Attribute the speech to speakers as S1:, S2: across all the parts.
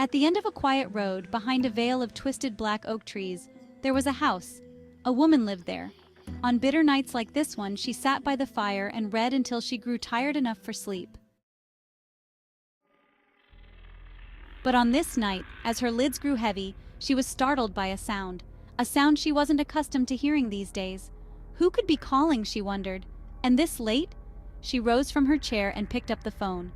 S1: At the end of a quiet road, behind a veil of twisted black oak trees, there was a house. A woman lived there. On bitter nights like this one, she sat by the fire and read until she grew tired enough for sleep. But on this night, as her lids grew heavy, she was startled by a sound she wasn't accustomed to hearing these days. Who could be calling, she wondered. And this late? She rose from her chair and picked up the phone.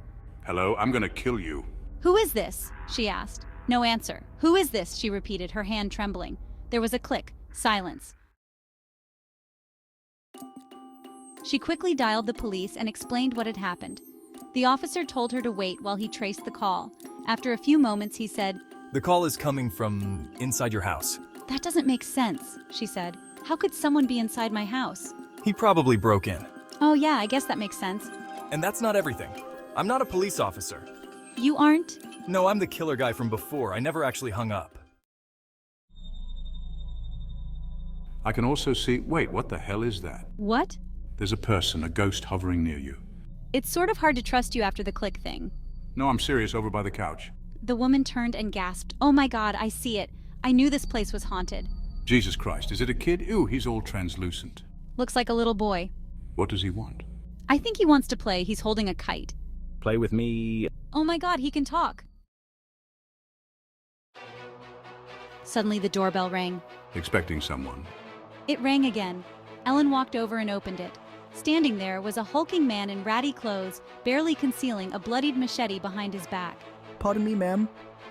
S2: Hello, I'm gonna kill you.
S1: Who is this? She asked. No answer. Who is this? She repeated, her hand trembling. There was a click. Silence. She quickly dialed the police and explained what had happened. The officer told her to wait while he traced the call. After a few moments, he said,
S3: "The call is coming from inside your house."
S1: "That doesn't make sense," she said. "How could someone be inside my house?"
S3: He probably broke in.
S1: Oh yeah, I guess that makes sense.
S3: And that's not everything. I'm not a police officer.
S1: You aren't?
S3: No, I'm the killer guy from before. I never actually hung up.
S2: I can also see... Wait, what the hell is that?
S1: What?
S2: There's a person, a ghost hovering near you.
S1: It's sort of hard to trust you after the click thing.
S2: No, I'm serious, over by the couch.
S1: The woman turned and gasped. Oh my God, I see it. I knew this place was haunted.
S2: Jesus Christ, is it a kid? Ew, he's all translucent.
S1: Looks like a little boy.
S2: What does he want?
S1: I think he wants to play. He's holding a kite.
S3: Play with me.
S1: Oh my God, he can talk. Suddenly the doorbell rang.
S2: Expecting someone.
S1: It rang again. Ellen walked over and opened it. Standing there was a hulking man in ratty clothes, barely concealing a bloodied machete behind his back.
S4: Pardon me, ma'am.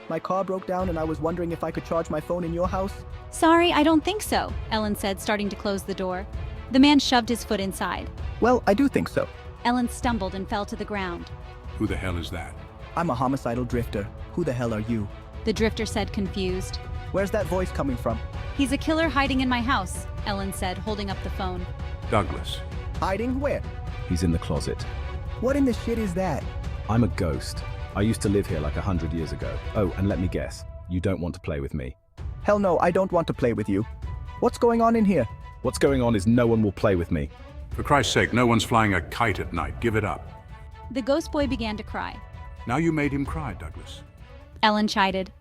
S4: My car broke down and I was wondering if I could charge my phone in your house.
S1: Sorry, I don't think so, Ellen said, starting to close the door. The man shoved his foot inside.
S4: Well, I do think so.
S1: Ellen stumbled and fell to the ground.
S2: Who the hell is that?
S4: I'm a homicidal drifter. Who the hell are you?
S1: The drifter said, confused.
S4: Where's that voice coming from?
S1: He's a killer hiding in my house, Ellen said, holding up the phone.
S2: Douglas.
S4: Hiding where?
S5: He's in the closet.
S4: What in the shit is that?
S5: I'm a ghost. I used to live here like 100 years ago. Oh, and let me guess, you don't want to play with me.
S4: Hell no, I don't want to play with you. What's going on in here?
S5: What's going on is no one will play with me.
S2: For Christ's sake, no one's flying a kite at night. Give it up.
S1: The ghost boy began to cry.
S2: Now you made him cry, Douglas.
S1: Ellen chided.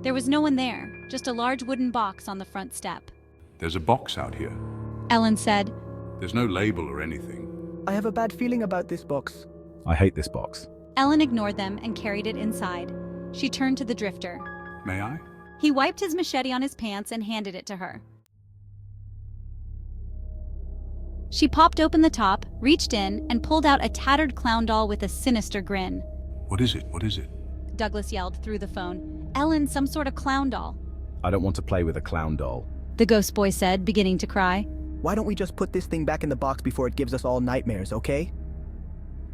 S1: There was no one there, just a large wooden box on the front step.
S2: There's a box out here.
S1: Ellen said.
S2: There's no label or anything.
S4: I have a bad feeling about this box.
S5: I hate this box.
S1: Ellen ignored them and carried it inside. She turned to the drifter.
S2: May I?
S1: He wiped his machete on his pants and handed it to her. She popped open the top, reached in, and pulled out a tattered clown doll with a sinister grin.
S2: What is it? What is it?
S1: Douglas yelled through the phone. Ellen, some sort of clown doll.
S5: I don't want to play with a clown doll.
S1: The ghost boy said, beginning to cry.
S4: Why don't we just put this thing back in the box before it gives us all nightmares, okay?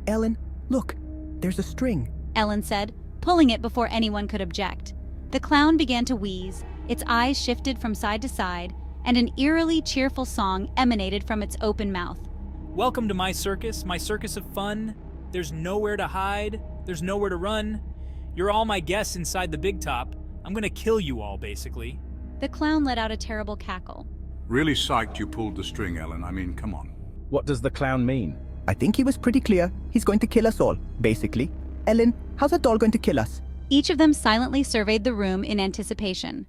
S4: Ellen, look, there's a string.
S1: Ellen said, pulling it before anyone could object. The clown began to wheeze, its eyes shifted from side to side, and an eerily cheerful song emanated from its open mouth.
S6: Welcome to my circus of fun. There's nowhere to hide, there's nowhere to run. You're all my guests inside the big top. I'm gonna kill you all, basically.
S1: The clown let out a terrible cackle.
S2: Really psyched you pulled the string, Ellen. I mean, come on.
S5: What does the clown mean?
S4: I think he was pretty clear. He's going to kill us all, basically. Ellen, how's a doll going to kill us?
S1: Each of them silently surveyed the room in anticipation.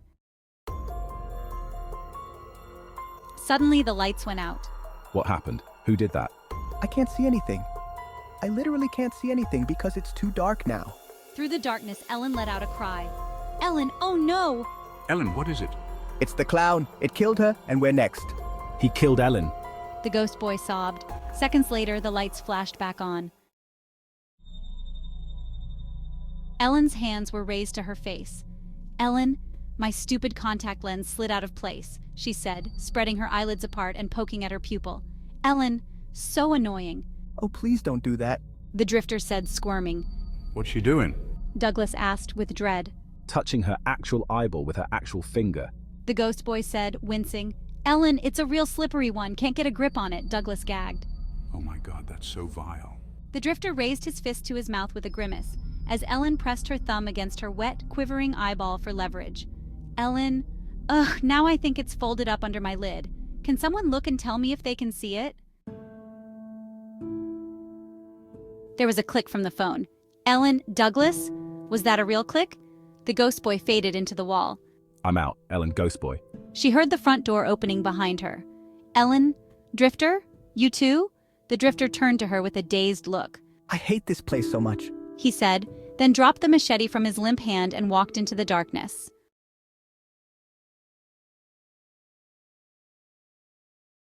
S1: Suddenly, the lights went out.
S5: What happened? Who did that?
S4: I can't see anything. I literally can't see anything because it's too dark now.
S1: Through the darkness, Ellen let out a cry. Ellen, oh no!
S2: Ellen, what is it?
S4: It's the clown. It killed her, and we're next.
S5: He killed Ellen.
S1: The ghost boy sobbed. Seconds later, the lights flashed back on. Ellen's hands were raised to her face. Ellen, my stupid contact lens slid out of place, she said, spreading her eyelids apart and poking at her pupil. Ellen, so annoying.
S4: Oh, please don't do that.
S1: The drifter said, squirming.
S2: What's she doing?
S1: Douglas asked with dread.
S5: Touching her actual eyeball with her actual finger.
S1: The ghost boy said, wincing. Ellen, it's a real slippery one. Can't get a grip on it, Douglas gagged.
S2: Oh my God, that's so vile.
S1: The drifter raised his fist to his mouth with a grimace, as Ellen pressed her thumb against her wet, quivering eyeball for leverage. Ellen, ugh, now I think it's folded up under my lid. Can someone look and tell me if they can see it? There was a click from the phone. Ellen, Douglas? Was that a real click? The ghost boy faded into the wall.
S5: I'm out, Ellen, ghost boy.
S1: She heard the front door opening behind her. Ellen? Drifter? You too? The drifter turned to her with a dazed look.
S4: I hate this place so much.
S1: He said, then dropped the machete from his limp hand and walked into the darkness.